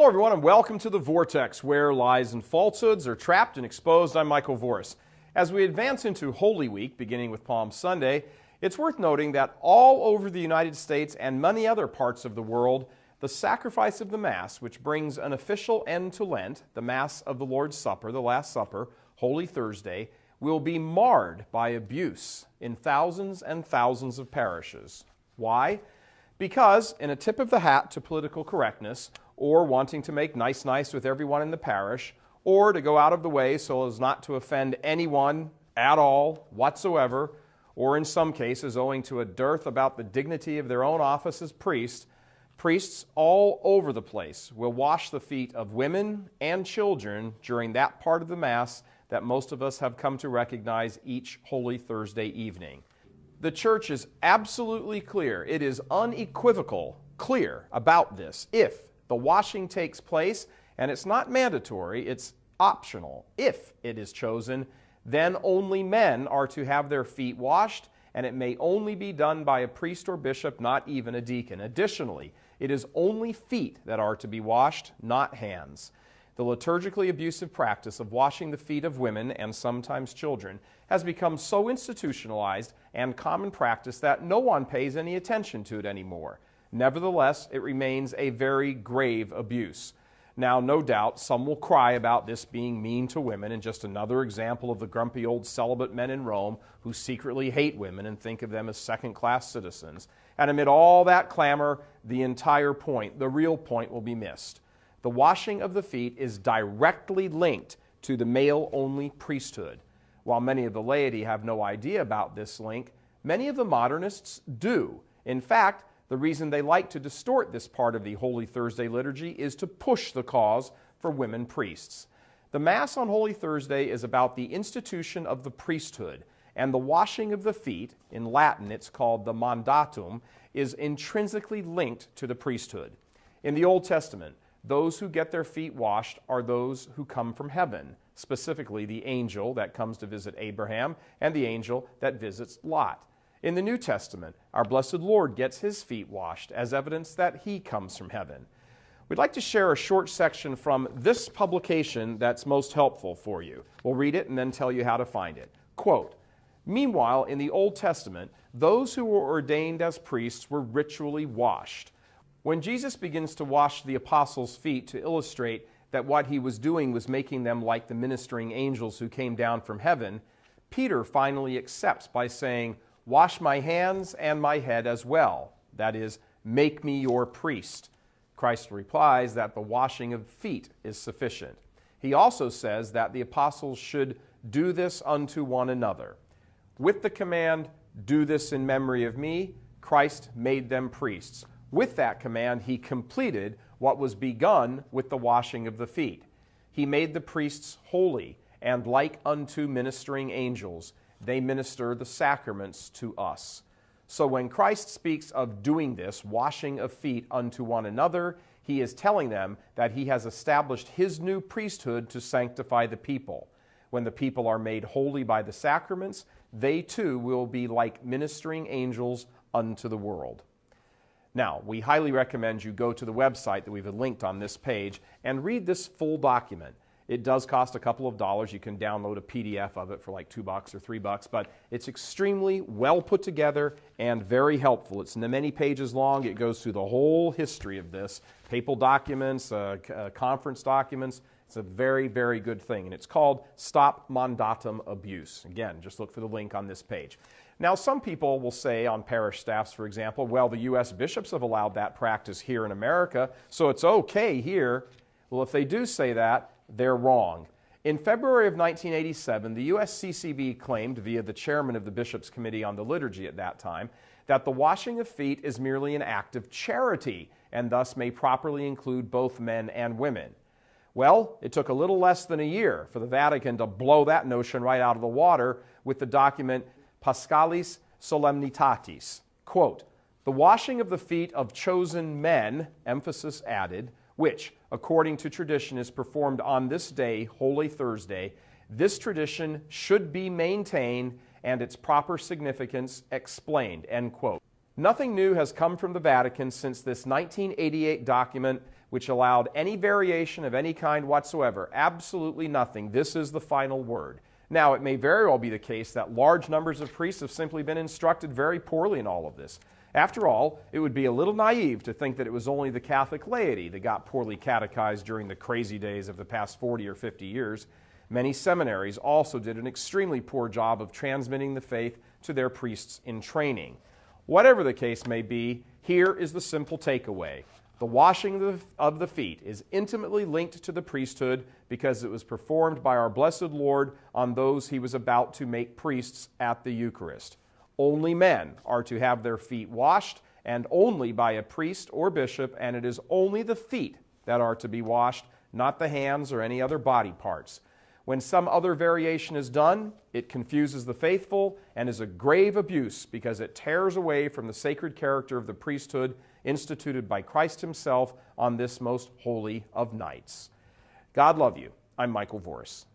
Hello everyone and welcome to the Vortex, where lies and falsehoods are trapped and exposed. I'm Michael Voris. As we advance into Holy Week, beginning with Palm Sunday, it's worth noting that all over the United States and many other parts of the world, the sacrifice of the Mass, which brings an official end to Lent, the Mass of the Lord's Supper, the Last Supper, Holy Thursday, will be marred by abuse in thousands and thousands of parishes. Why? Because, in a tip of the hat to political correctness, or wanting to make nice with everyone in the parish, or to go out of the way so as not to offend anyone at all whatsoever, or in some cases owing to a dearth about the dignity of their own office as priests all over the place will wash the feet of women and children during that part of the Mass that most of us have come to recognize each Holy Thursday evening. The Church is absolutely clear, it is unequivocal, clear about this. If the washing takes place, and it's not mandatory, it's optional. If it is chosen, then only men are to have their feet washed, and it may only be done by a priest or bishop, not even a deacon. Additionally, it is only feet that are to be washed, not hands. The liturgically abusive practice of washing the feet of women and sometimes children has become so institutionalized and common practice that no one pays any attention to it anymore. Nevertheless, it remains a very grave abuse. Now, no doubt, some will cry about this being mean to women, and just another example of the grumpy old celibate men in Rome who secretly hate women and think of them as second-class citizens. And amid all that clamor, the entire point, the real point, will be missed. The washing of the feet is directly linked to the male-only priesthood. While many of the laity have no idea about this link, many of the modernists do. In fact, the reason they like to distort this part of the Holy Thursday liturgy is to push the cause for women priests. The Mass on Holy Thursday is about the institution of the priesthood, and the washing of the feet, in Latin it's called the mandatum, is intrinsically linked to the priesthood. In the Old Testament, those who get their feet washed are those who come from heaven, specifically the angel that comes to visit Abraham and the angel that visits Lot. In the New Testament, our blessed Lord gets his feet washed as evidence that he comes from heaven. We'd like to share a short section from this publication that's most helpful for you. We'll read it and then tell you how to find it. Quote, "Meanwhile, in the Old Testament, those who were ordained as priests were ritually washed. When Jesus begins to wash the apostles' feet to illustrate that what he was doing was making them like the ministering angels who came down from heaven, Peter finally accepts by saying, 'Wash my hands and my head as well,' that is, 'make me your priest.' Christ replies that the washing of feet is sufficient. He also says that the apostles should do this unto one another. With the command, 'Do this in memory of me,' Christ made them priests. With that command, he completed what was begun with the washing of the feet. He made the priests holy, and like unto ministering angels, they minister the sacraments to us. So when Christ speaks of doing this, washing of feet unto one another, he is telling them that he has established his new priesthood to sanctify the people. When the people are made holy by the sacraments, they too will be like ministering angels unto the world." Now, we highly recommend you go to the website that we've linked on this page and read this full document. It does cost a couple of dollars. You can download a PDF of it for like $2 or $3, but it's extremely well put together and very helpful. It's many pages long. It goes through the whole history of this, papal documents, conference documents. It's a very, very good thing, and it's called Stop Mandatum Abuse. Again, just look for the link on this page. Now, some people will say on parish staffs, for example, well, the U.S. bishops have allowed that practice here in America, so it's okay here. Well, if they do say that, they're wrong. In February of 1987, the USCCB claimed, via the chairman of the Bishops' Committee on the Liturgy at that time, that the washing of feet is merely an act of charity and thus may properly include both men and women. Well, it took a little less than a year for the Vatican to blow that notion right out of the water with the document Paschalis Solemnitatis. Quote, "The washing of the feet of chosen men," emphasis added, "which, according to tradition, is performed on this day, Holy Thursday, this tradition should be maintained and its proper significance explained," end quote. Nothing new has come from the Vatican since this 1988 document which allowed any variation of any kind whatsoever. Absolutely nothing. This is the final word. Now, it may very well be the case that large numbers of priests have simply been instructed very poorly in all of this. After all, it would be a little naive to think that it was only the Catholic laity that got poorly catechized during the crazy days of the past 40 or 50 years. Many seminaries also did an extremely poor job of transmitting the faith to their priests in training. Whatever the case may be, here is the simple takeaway. The washing of the feet is intimately linked to the priesthood because it was performed by our blessed Lord on those he was about to make priests at the Eucharist. Only men are to have their feet washed, and only by a priest or bishop, and it is only the feet that are to be washed, not the hands or any other body parts. When some other variation is done, it confuses the faithful and is a grave abuse because it tears away from the sacred character of the priesthood instituted by Christ himself on this most holy of nights. God love you. I'm Michael Voris.